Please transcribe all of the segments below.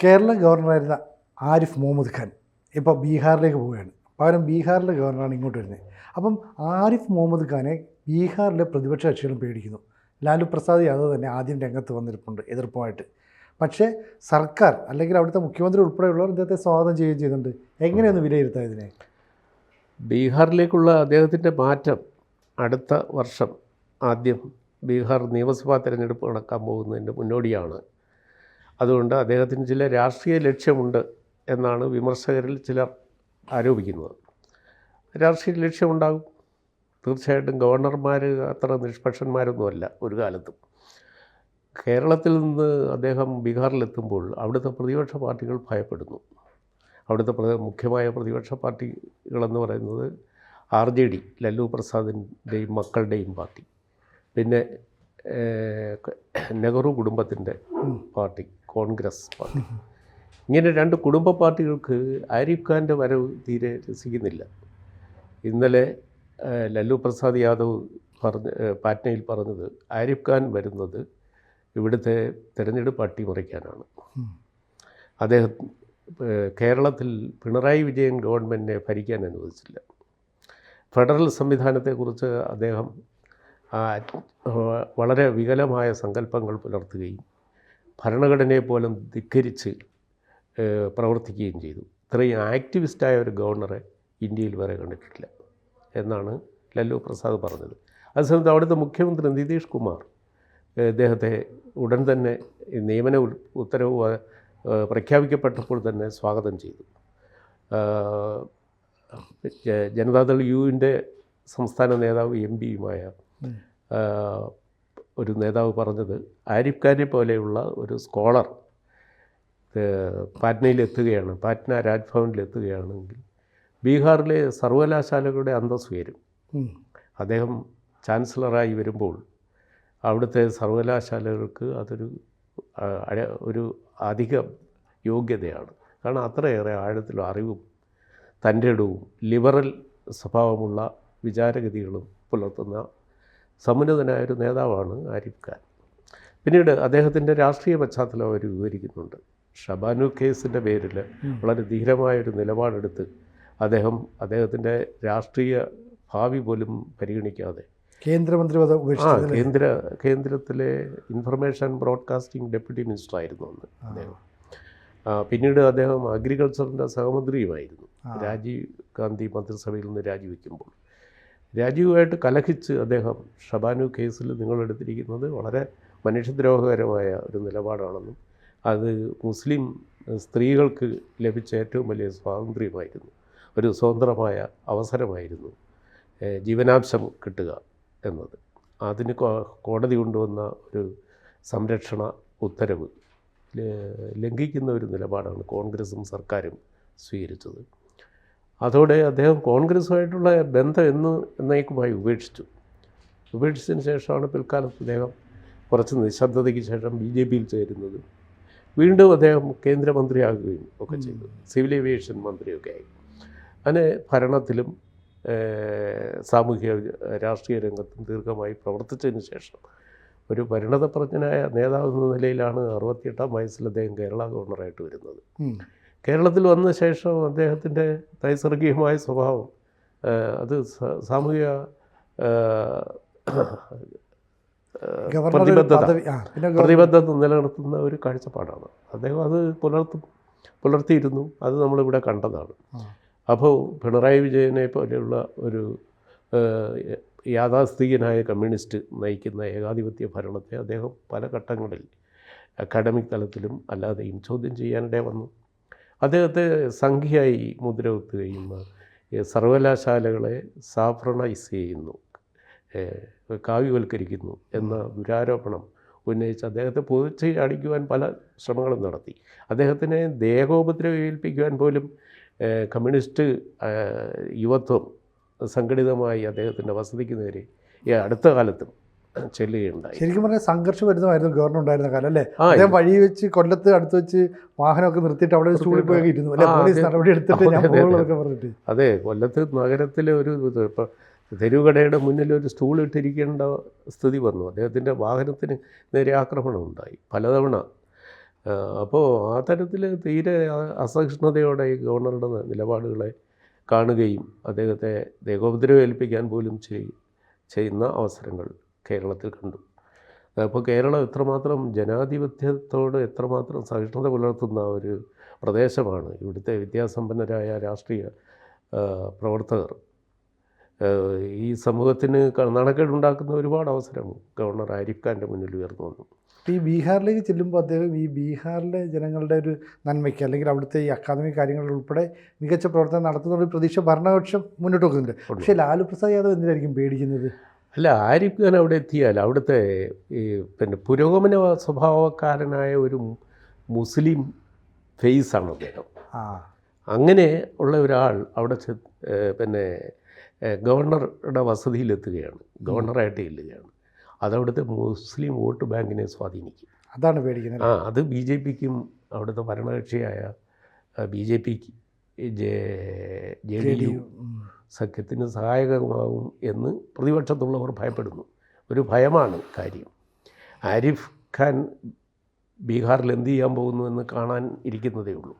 കേരള ഗവർണറായിരുന്ന ആരിഫ് മുഹമ്മദ് ഖാൻ ഇപ്പോൾ ബീഹാറിലേക്ക് പോവുകയാണ്. പകരം ബീഹാറിലെ ഗവർണറാണ് ഇങ്ങോട്ട് വരുന്നത്. അപ്പം ആരിഫ് മുഹമ്മദ് ഖാനെ ബീഹാറിലെ പ്രതിപക്ഷ കക്ഷികളും പേടിക്കുന്നു. ലാലു പ്രസാദ് യാദവ് തന്നെ ആദ്യം രംഗത്ത് വന്നിരിപ്പുണ്ട് എതിർപ്പുമായിട്ട്. പക്ഷേ സർക്കാർ അല്ലെങ്കിൽ അവിടുത്തെ മുഖ്യമന്ത്രി ഉൾപ്പെടെയുള്ളവർ ഇദ്ദേഹത്തെ സ്വാഗതം ചെയ്യുകയും ചെയ്യുന്നുണ്ട്. എങ്ങനെയൊന്ന് വിലയിരുത്താം ഇതിനെ? ബീഹാറിലേക്കുള്ള അദ്ദേഹത്തിൻ്റെ മാറ്റം അടുത്ത വർഷം ആദ്യം ബീഹാർ നിയമസഭാ തെരഞ്ഞെടുപ്പ് നടക്കാൻ പോകുന്നതിൻ്റെ മുന്നോടിയാണ്. അതുകൊണ്ട് അദ്ദേഹത്തിന് ചില രാഷ്ട്രീയ ലക്ഷ്യമുണ്ട് എന്നാണ് വിമർശകരിൽ ചിലർ ആരോപിക്കുന്നത്. രാഷ്ട്രീയ ലക്ഷ്യമുണ്ടാകും. തീർച്ചയായിട്ടും ഗവർണർമാർ അത്ര നിഷ്പക്ഷന്മാരൊന്നുമല്ല ഒരു കാലത്തും. കേരളത്തിൽ നിന്ന് അദ്ദേഹം ബീഹാറിലെത്തുമ്പോൾ അവിടുത്തെ പ്രതിപക്ഷ പാർട്ടികൾ ഭയപ്പെടുന്നു. അവിടുത്തെ മുഖ്യമായ പ്രതിപക്ഷ പാർട്ടികളെന്ന് പറയുന്നത് RJD, ലല്ലു പ്രസാദിൻ്റെയും മക്കളുടെയും പാർട്ടി, പിന്നെ നെഹ്റു കുടുംബത്തിൻ്റെ പാർട്ടി, കോൺഗ്രസ് പാർട്ടി. ഇങ്ങനെ രണ്ട് കുടുംബ പാർട്ടികൾക്ക് ആരിഫ് ഖാൻ്റെ വരവ് തീരെ രസിക്കുന്നില്ല. ഇന്നലെ ലല്ലു പ്രസാദ് യാദവ് പാറ്റ്നയിൽ പറഞ്ഞത് ആരിഫ് ഖാൻ വരുന്നത് ഇവിടുത്തെ തെരഞ്ഞെടുപ്പ് അട്ടിമറിക്കാനാണ്. അദ്ദേഹം കേരളത്തിൽ പിണറായി വിജയൻ ഗവൺമെൻറ്റിനെ ഭരിക്കാൻ അനുവദിച്ചില്ല. ഫെഡറൽ സംവിധാനത്തെക്കുറിച്ച് അദ്ദേഹം വളരെ വികലമായ സങ്കല്പങ്ങൾ പുലർത്തുകയും ഭരണഘടനയെ പോലും ധിക്കരിച്ച് പ്രവർത്തിക്കുകയും ചെയ്തു. ഇത്രയും ആക്ടിവിസ്റ്റായ ഒരു ഗവർണറെ ഇന്ത്യയിൽ വരെ കണ്ടിട്ടില്ല എന്നാണ് ലല്ലു പ്രസാദ് പറഞ്ഞത്. അതേസമയത്ത് അവിടുത്തെ മുഖ്യമന്ത്രി നിതീഷ് കുമാർ ഇദ്ദേഹത്തെ ഉടൻ തന്നെ നിയമന ഉത്തരവ് പ്രഖ്യാപിക്കപ്പെട്ടപ്പോൾ തന്നെ സ്വാഗതം ചെയ്തു. ജനതാദൾ യുവിൻ്റെ സംസ്ഥാന നേതാവ് MP-യുമായ ഒരു നേതാവ് പറഞ്ഞത് ആരിഫ് ഖാനെ പോലെയുള്ള ഒരു സ്കോളർ പാറ്റ്നയിലെത്തുകയാണ്, പാറ്റ്ന രാജ്ഭവനിലെത്തുകയാണെങ്കിൽ ബീഹാറിലെ സർവകലാശാലകളുടെ അന്തസ്സ് ഉയരും. അദ്ദേഹം ചാൻസലറായി വരുമ്പോൾ അവിടുത്തെ സർവകലാശാലകൾക്ക് ഒരു അധിക യോഗ്യതയാണ്. കാരണം അത്രയേറെ ആഴത്തിലുള്ള അറിവും തൻ്റെ ഇടവും ലിബറൽ സ്വഭാവമുള്ള വിചാരഗതികളും പുലർത്തുന്ന സമുന്നതനായൊരു നേതാവാണ് ആരിഫ് ഖാൻ. പിന്നീട് അദ്ദേഹത്തിൻ്റെ രാഷ്ട്രീയ പശ്ചാത്തലം അവർ വിവരിക്കുന്നുണ്ട്. ഷബാനു കേസിൻ്റെ പേരിൽ വളരെ ധീരമായൊരു നിലപാടെടുത്ത് അദ്ദേഹത്തിൻ്റെ രാഷ്ട്രീയ ഭാവി പോലും പരിഗണിക്കാതെ കേന്ദ്രമന്ത്രി കേന്ദ്രത്തിലെ ഇൻഫർമേഷൻ ബ്രോഡ്കാസ്റ്റിംഗ് ഡെപ്യൂട്ടി മിനിസ്റ്റർ ആയിരുന്നു അന്ന് അദ്ദേഹം. പിന്നീട് അദ്ദേഹം അഗ്രികൾച്ചറിൻ്റെ സഹമന്ത്രിയുമായിരുന്നു. രാജീവ് ഗാന്ധി മന്ത്രിസഭയിൽ നിന്ന് രാജിവെക്കുമ്പോൾ രാജീവുമായിട്ട് കലഹിച്ച് അദ്ദേഹം ഷബാനു കേസിൽ നിങ്ങളെടുത്തിരിക്കുന്നത് വളരെ മനുഷ്യദ്രോഹകരമായ ഒരു നിലപാടാണെന്നും അത് മുസ്ലിം സ്ത്രീകൾക്ക് ലഭിച്ച ഏറ്റവും വലിയ സ്വാതന്ത്ര്യമായിരുന്നു, ഒരു സ്വതന്ത്രമായ അവസരമായിരുന്നു ജീവനാംശം കിട്ടുക എന്നത്. അതിന് കോടതി കൊണ്ടുവന്ന ഒരു സംരക്ഷണ ഉത്തരവ് ലംഘിക്കുന്ന ഒരു നിലപാടാണ് കോൺഗ്രസും സർക്കാരും സ്വീകരിച്ചത്. അതോടെ അദ്ദേഹം കോൺഗ്രസുമായിട്ടുള്ള ബന്ധം എന്നേക്കുമായി ഉപേക്ഷിച്ചതിന് ശേഷമാണ് പിൽക്കാലത്ത് അദ്ദേഹം കുറച്ച് നിശബ്ദതയ്ക്ക് ശേഷം BJP-യിൽ ചേരുന്നത്. വീണ്ടും അദ്ദേഹം കേന്ദ്രമന്ത്രിയാകുകയും ഒക്കെ ചെയ്തു, സിവിൽ ഏവിയേഷൻ മന്ത്രിയൊക്കെ ആയി. അങ്ങനെ ഭരണത്തിലും സാമൂഹിക രാഷ്ട്രീയ രംഗത്തും ദീർഘമായി പ്രവർത്തിച്ചതിന് ശേഷം ഒരു പരിണതപ്രജ്ഞനായ നേതാവ് എന്ന നിലയിലാണ് 68-ാം വയസ്സിൽ അദ്ദേഹം കേരള ഗവർണറായിട്ട് വരുന്നത്. കേരളത്തിൽ വന്ന ശേഷം അദ്ദേഹത്തിൻ്റെ നൈസർഗികമായ സ്വഭാവം അത് സാമൂഹിക പ്രതിബദ്ധത നിലനിർത്തുന്ന ഒരു കാഴ്ചപ്പാടാണ്. അദ്ദേഹം അത് പുലർത്തിയിരുന്നു. അത് നമ്മളിവിടെ കണ്ടതാണ്. അപ്പോൾ പിണറായി വിജയനെ പോലെയുള്ള ഒരു യാഥാസ്ഥിതികനായ കമ്മ്യൂണിസ്റ്റ് നയിക്കുന്ന ഏകാധിപത്യ ഭരണത്തെ അദ്ദേഹം പല ഘട്ടങ്ങളിൽ അക്കാഡമിക് തലത്തിലും അല്ലാതെയും ചോദ്യം ചെയ്യാനിടെ വന്നു. അദ്ദേഹത്തെ സംഖ്യയായി മുദ്രകുത്തുകയും സർവകലാശാലകളെ സാഫ്രണൈസ് ചെയ്യുന്നു, കാവ്യവൽക്കരിക്കുന്നു എന്ന ദുരാരോപണം ഉന്നയിച്ച് അദ്ദേഹത്തെ പൊതിച്ച് അടിക്കുവാൻ പല ശ്രമങ്ങളും നടത്തി. അദ്ദേഹത്തിനെ ദേഹോപദ്രവം ഏൽപ്പിക്കുവാൻ പോലും കമ്മ്യൂണിസ്റ്റ് യുവത്വം സംഘടിതമായി അദ്ദേഹത്തിൻ്റെ വസതിക്ക് നേരെ ഈ അടുത്ത കാലത്തും ചെല്ലുകയുണ്ടായി. ശരിക്കും പറഞ്ഞാൽ സംഘർഷഭരിതമായിരുന്നു ഗവർണർ ഉണ്ടായിരുന്ന കാലം അല്ലേ? അദ്ദേഹം വഴി വെച്ച് കൊല്ലത്ത് അടുത്ത് വെച്ച് വാഹനമൊക്കെ നിർത്തിയിട്ട് അവിടെ സ്റ്റൂളിൽ പോയി ഇരുന്നു അല്ലേ? പോലീസ് നടപടി എടുത്തിട്ട് പറഞ്ഞിട്ട്. അതെ, കൊല്ലത്ത് നഗരത്തിലെ ഒരു ഇപ്പം തെരുവുകടയുടെ മുന്നിൽ ഒരു സ്റ്റൂൾ ഇട്ടിരിക്കേണ്ട സ്ഥിതി വന്നു. അദ്ദേഹത്തിൻ്റെ വാഹനത്തിന് നേരെ ആക്രമണം ഉണ്ടായി പലതവണ. അപ്പോൾ ആ തരത്തിൽ തീരെ അസഹിഷ്ണുതയോടെ ഈ ഗവർണറുടെ നിലപാടുകളെ കാണുകയും അദ്ദേഹത്തെ ദേഹോപദ്രവം ഏൽപ്പിക്കാൻ പോലും ചെയ്യുന്ന അവസരങ്ങൾ കേരളത്തിൽ കണ്ടു. അപ്പോൾ കേരളം എത്രമാത്രം ജനാധിപത്യത്തോട് എത്രമാത്രം സഹിഷ്ണുത പുലർത്തുന്ന ഒരു പ്രദേശമാണ്. ഇവിടുത്തെ വിദ്യാസമ്പന്നരായ രാഷ്ട്രീയ പ്രവർത്തകർ ഈ സമൂഹത്തിന് നാണക്കേടുണ്ടാക്കുന്ന ഒരുപാട് അവസരം ഗവർണർ ആരിഫ് ഖാൻ്റെ മുന്നിൽ ഉയർന്നു വന്നു. ഈ ബീഹാറിലേക്ക് ചെല്ലുമ്പോൾ അദ്ദേഹം ഈ ബീഹാറിലെ ജനങ്ങളുടെ ഒരു നന്മയ്ക്ക് അല്ലെങ്കിൽ അവിടുത്തെ ഈ അക്കാദമിക് കാര്യങ്ങളിൽ ഉൾപ്പെടെ മികച്ച പ്രവർത്തനം നടത്തുന്ന ഒരു പ്രതീക്ഷ ഭരണപക്ഷം മുന്നോട്ട് വെക്കുന്നുണ്ട്. പക്ഷേ ലാലു പ്രസാദ് യാദവ് എന്തിനായിരിക്കും പേടിക്കുന്നത്? അല്ല, ആരിഫ് ഖാൻ അവിടെ എത്തിയാൽ അവിടുത്തെ ഈ പുരോഗമന സ്വഭാവക്കാരനായ ഒരു മുസ്ലിം ഫേസാണ് അദ്ദേഹം. അങ്ങനെ ഉള്ള ഒരാൾ അവിടെ ഗവർണറുടെ വസതിയിലെത്തുകയാണ്, ഗവർണറായിട്ട് ചെല്ലുകയാണ്. അതവിടുത്തെ മുസ്ലിം വോട്ട് ബാങ്കിനെ സ്വാധീനിക്കും. അതാണ് പേടിക്കുന്നത്. അത് BJPക്കും അവിടുത്തെ ഭരണകക്ഷിയായ BJPക്ക് JDU സഖ്യത്തിന് സഹായകമാകും എന്ന് പ്രതിപക്ഷത്തുള്ളവർ ഭയപ്പെടുന്നു. ഒരു ഭയമാണ് കാര്യം. ആരിഫ് ഖാൻ ബീഹാറിൽ എന്ത് ചെയ്യാൻ പോകുന്നു എന്ന് കാണാൻ ഇരിക്കുന്നതേ ഉള്ളൂ.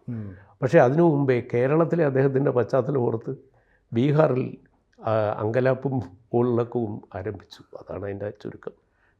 പക്ഷേ അതിനു മുമ്പേ കേരളത്തിലെ അദ്ദേഹത്തിൻ്റെ പശ്ചാത്തലം ഓർത്ത് ബീഹാറിൽ അങ്കലാപ്പും ഉള്ളക്കവും ആരംഭിച്ചു. അതാണ് അതിൻ്റെ ചുരുക്കം.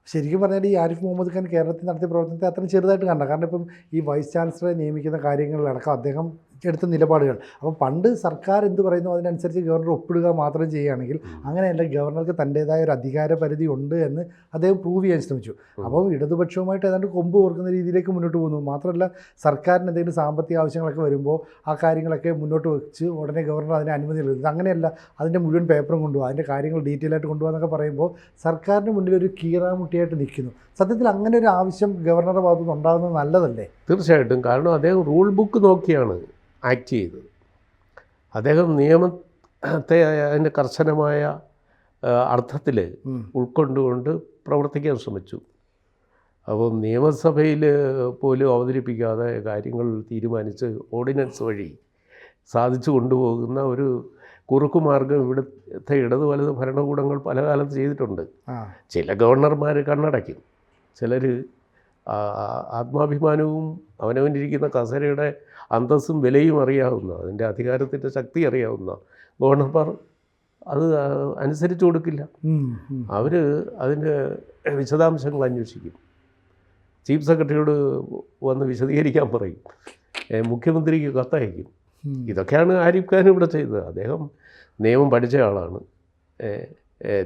ശരിക്കും പറഞ്ഞാൽ ഈ ആരിഫ് മുഹമ്മദ് ഖാൻ കേരളത്തിൽ നടത്തിയ പ്രവർത്തനത്തെ അത്രയും ചെറുതായിട്ട് കണ്ട. കാരണം ഇപ്പം ഈ വൈസ് ചാൻസലറെ നിയമിക്കുന്ന കാര്യങ്ങളിലടക്കം അദ്ദേഹം എടുത്ത നിലപാടുകൾ, അപ്പോൾ പണ്ട് സർക്കാർ എന്ത് പറയുന്നു അതിനനുസരിച്ച് ഗവർണർ ഒപ്പിടുക മാത്രം ചെയ്യുകയാണെങ്കിൽ അങ്ങനെയല്ല, ഗവർണർക്ക് തൻ്റേതായ ഒരു അധികാര പരിധി ഉണ്ട് എന്ന് അദ്ദേഹം പ്രൂവ് ചെയ്യാൻ ശ്രമിച്ചു. അപ്പം ഇടതുപക്ഷവുമായിട്ട് ഏതാണ്ട് കൊമ്പ് ഓർക്കുന്ന രീതിയിലേക്ക് മുന്നോട്ട് പോകുന്നു. മാത്രമല്ല സർക്കാരിന് എന്തെങ്കിലും സാമ്പത്തിക ആവശ്യങ്ങളൊക്കെ വരുമ്പോൾ ആ കാര്യങ്ങളൊക്കെ മുന്നോട്ട് വെച്ച് ഉടനെ ഗവർണർ അതിന് അനുമതി നൽകുന്നത്. അങ്ങനെയല്ല, അതിൻ്റെ മുഴുവൻ പേപ്പറും കൊണ്ടുപോകുക, അതിൻ്റെ കാര്യങ്ങൾ ഡീറ്റെയിൽ ആയിട്ട് കൊണ്ടുപോകാന്നൊക്കെ പറയുമ്പോൾ സർക്കാരിന് മുന്നിൽ ഒരു കീറാമുട്ടിയായിട്ട് നിൽക്കുന്നു. സത്യത്തിൽ അങ്ങനെ ഒരു ആവശ്യം ഗവർണറുടെ ഭാഗത്തുനിന്ന് ഉണ്ടാകുന്നത് നല്ലതല്ലേ? തീർച്ചയായിട്ടും. കാരണം അദ്ദേഹം റൂൾ ബുക്ക് നോക്കിയാണ് ആക്ട് ചെയ്തത്. അദ്ദേഹം നിയമത്തെ അതിൻ്റെ കർശനമായ അർത്ഥത്തിൽ ഉൾക്കൊണ്ടുകൊണ്ട് പ്രവർത്തിക്കാൻ ശ്രമിച്ചു. അപ്പം നിയമസഭയിൽ പോലും അവതരിപ്പിക്കാതെ കാര്യങ്ങൾ തീരുമാനിച്ച് ഓർഡിനൻസ് വഴി സാധിച്ചു കൊണ്ടുപോകുന്ന ഒരു കുറുക്കുമാർഗം ഇവിടുത്തെ ഇടത് വലത് ഭരണകൂടങ്ങൾ പല കാലത്ത് ചെയ്തിട്ടുണ്ട്. ചില ഗവർണർമാർ കണ്ണടയ്ക്കും, ചിലർ ആത്മാഭിമാനവും അവനവനിരിക്കുന്ന കസേരയുടെ അന്തസ്സും വിലയും അറിയാവുന്ന, അതിൻ്റെ അധികാരത്തിൻ്റെ ശക്തി അറിയാവുന്ന ഗവർണർമാർ അത് അനുസരിച്ച് കൊടുക്കില്ല. അവർ അതിൻ്റെ വിശദാംശങ്ങൾ അന്വേഷിക്കും, ചീഫ് സെക്രട്ടറിയോട് വന്ന് വിശദീകരിക്കാൻ പറയും, മുഖ്യമന്ത്രിക്ക് കത്തയക്കും. ഇതൊക്കെയാണ് ആരിഫ് ഖാൻ ഇവിടെ ചെയ്തത്. അദ്ദേഹം നിയമം പഠിച്ച ആളാണ്,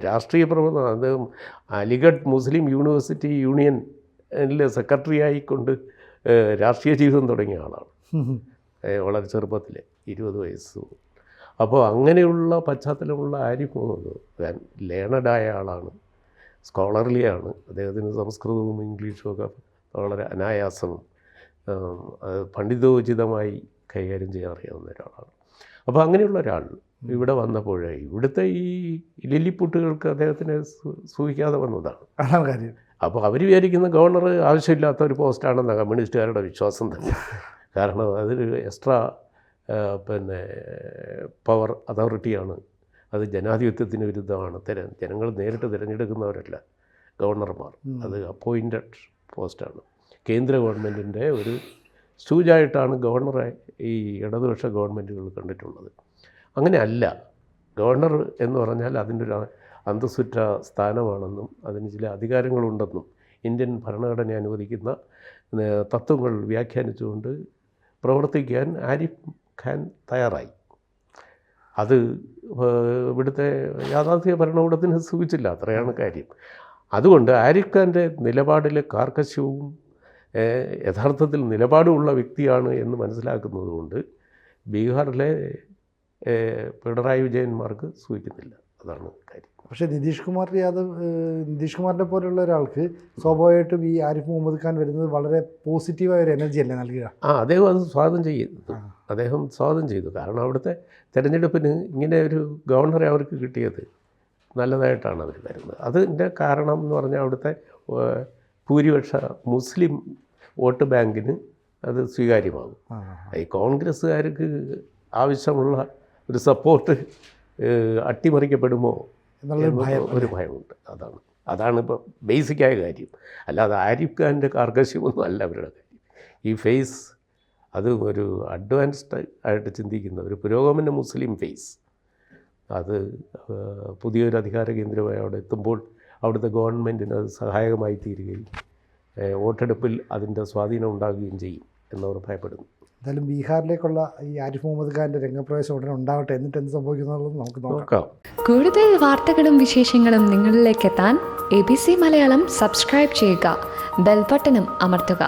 രാഷ്ട്രീയ പ്രവർത്തനം. അദ്ദേഹം അലിഗഡ് മുസ്ലിം യൂണിവേഴ്സിറ്റി യൂണിയനിൽ സെക്രട്ടറി ആയിക്കൊണ്ട് രാഷ്ട്രീയ ജീവിതം തുടങ്ങിയ ആളാണ് വളരെ ചെറുപ്പത്തിൽ, 20 വയസ്സ്. അപ്പോൾ അങ്ങനെയുള്ള പശ്ചാത്തലമുള്ള ആരിഫ് മുഹമ്മദ് ഖാൻ ലേണഡായ ആളാണ്, സ്കോളർലിയാണ്. അദ്ദേഹത്തിന് സംസ്കൃതവും ഇംഗ്ലീഷും ഒക്കെ വളരെ അനായാസം പണ്ഡിതോചിതമായി കൈകാര്യം ചെയ്യാൻ അറിയാവുന്ന ഒരാളാണ്. അപ്പോൾ അങ്ങനെയുള്ള ഒരാൾ ഇവിടെ വന്നപ്പോഴേ ഇവിടുത്തെ ഈ ലില്ലിപ്പുട്ടുകൾക്ക് അദ്ദേഹത്തിനെ സൂഹിക്കാതെ വന്നതാണ് കാര്യം. അപ്പോൾ അവർ വിചാരിക്കുന്ന ഗവർണർ ആവശ്യമില്ലാത്ത ഒരു പോസ്റ്റാണെന്ന കമ്മ്യൂണിസ്റ്റുകാരുടെ വിശ്വാസം തന്നെ. കാരണം അതൊരു എക്സ്ട്രാ പവർ അതോറിറ്റിയാണ്, അത് ജനാധിപത്യത്തിന് വിരുദ്ധമാണ്. ജനങ്ങൾ നേരിട്ട് തിരഞ്ഞെടുക്കുന്നവരല്ല ഗവർണർമാർ, അത് അപ്പോയിൻറ്റഡ് പോസ്റ്റാണ്. കേന്ദ്ര ഗവൺമെൻറ്റിൻ്റെ ഒരു സ്റ്റൂജായിട്ടാണ് ഗവർണറെ ഈ ഇടതുപക്ഷ ഗവൺമെൻറ്റുകൾ കണ്ടിട്ടുള്ളത്. അങ്ങനെ അല്ല, ഗവർണർ എന്ന് പറഞ്ഞാൽ അതിൻ്റെ ഒരു അന്തസ്സുറ്റ സ്ഥാനമാണെന്നും അതിന് ചില അധികാരങ്ങളുണ്ടെന്നും ഇന്ത്യൻ ഭരണഘടന അനുവദിക്കുന്ന തത്വങ്ങൾ വ്യാഖ്യാനിച്ചുകൊണ്ട് പ്രവർത്തിക്കാൻ ആരിഫ് ഖാൻ തയ്യാറായി. അത് ഇവിടുത്തെ യാഥാർത്ഥ്യ ഭരണകൂടത്തിന് സുഖിച്ചില്ല, അത്രയാണ് കാര്യം. അതുകൊണ്ട് ആരിഫ് ഖാൻ്റെ നിലപാടിലെ കാർക്കശ്യവും യഥാർത്ഥത്തിൽ നിലപാടുള്ള വ്യക്തിയാണ് എന്ന് മനസ്സിലാക്കുന്നത് കൊണ്ട് ബീഹാറിലെ പിണറായി വിജയന്മാർക്ക് സൂചിക്കുന്നില്ല, അതാണ് കാര്യം. പക്ഷേ നിതീഷ് കുമാറിനെ പോലെയുള്ള ഒരാൾക്ക് സ്വാഭാവികമായിട്ടും ഈ ആരിഫ് മുഹമ്മദ് ഖാൻ വരുന്നത് വളരെ പോസിറ്റീവായ ഒരു എനർജി അല്ലേ നൽകുക? അദ്ദേഹം അത് സ്വാഗതം ചെയ്തു. കാരണം അവിടുത്തെ തെരഞ്ഞെടുപ്പിന് ഇങ്ങനെ ഒരു ഗവർണറെ അവർക്ക് കിട്ടിയത് നല്ലതായിട്ടാണ് അവർ വരുന്നത്. അതിൻ്റെ കാരണം എന്ന് പറഞ്ഞാൽ അവിടുത്തെ ഭൂരിപക്ഷ മുസ്ലിം വോട്ട് ബാങ്കിന് അത് സ്വീകാര്യമാകും. ഈ കോൺഗ്രസ്സുകാർക്ക് ആവശ്യമുള്ള ഒരു സപ്പോർട്ട് അട്ടിമറിക്കപ്പെടുമോ ഒരു ഭയമുണ്ട്. അതാണ് ഇപ്പോൾ ബേസിക്കായ കാര്യം. അല്ലാതെ ആരിഫ് ഖാൻ്റെ കാർക്കശ്യമൊന്നും അല്ല അവരുടെ കാര്യം. ഈ ഫേസ് അത് ഒരു അഡ്വാൻസ്ഡ് ആയിട്ട് ചിന്തിക്കുന്ന ഒരു പുരോഗമന മുസ്ലിം ഫേസ് അത് പുതിയൊരു അധികാര കേന്ദ്രമായി അവിടെ എത്തുമ്പോൾ അവിടുത്തെ ഗവൺമെൻറ്റിന് അത് സഹായകമായി തീരുകയും വോട്ടെടുപ്പിൽ അതിൻ്റെ സ്വാധീനം ഉണ്ടാകുകയും ചെയ്യും എന്നവർ ഭയപ്പെടുന്നു. എന്തായാലും ബീഹാറിലേക്കുള്ള ഈ ആരിഫ് മുഹമ്മദ് ഖാൻ്റെ രംഗപ്രവേശം ഉടനെ ഉണ്ടാവട്ടെ. എന്നിട്ട് എന്ത് സംഭവിക്കുന്നുള്ളത് നമുക്ക് നോക്കാം. കൂടുതൽ വാർത്തകളും വിശേഷങ്ങളും നിങ്ങളിലേക്ക് എത്താൻ ABC മലയാളം സബ്സ്ക്രൈബ് ചെയ്യുക, ബെൽ ബട്ടണും അമർത്തുക.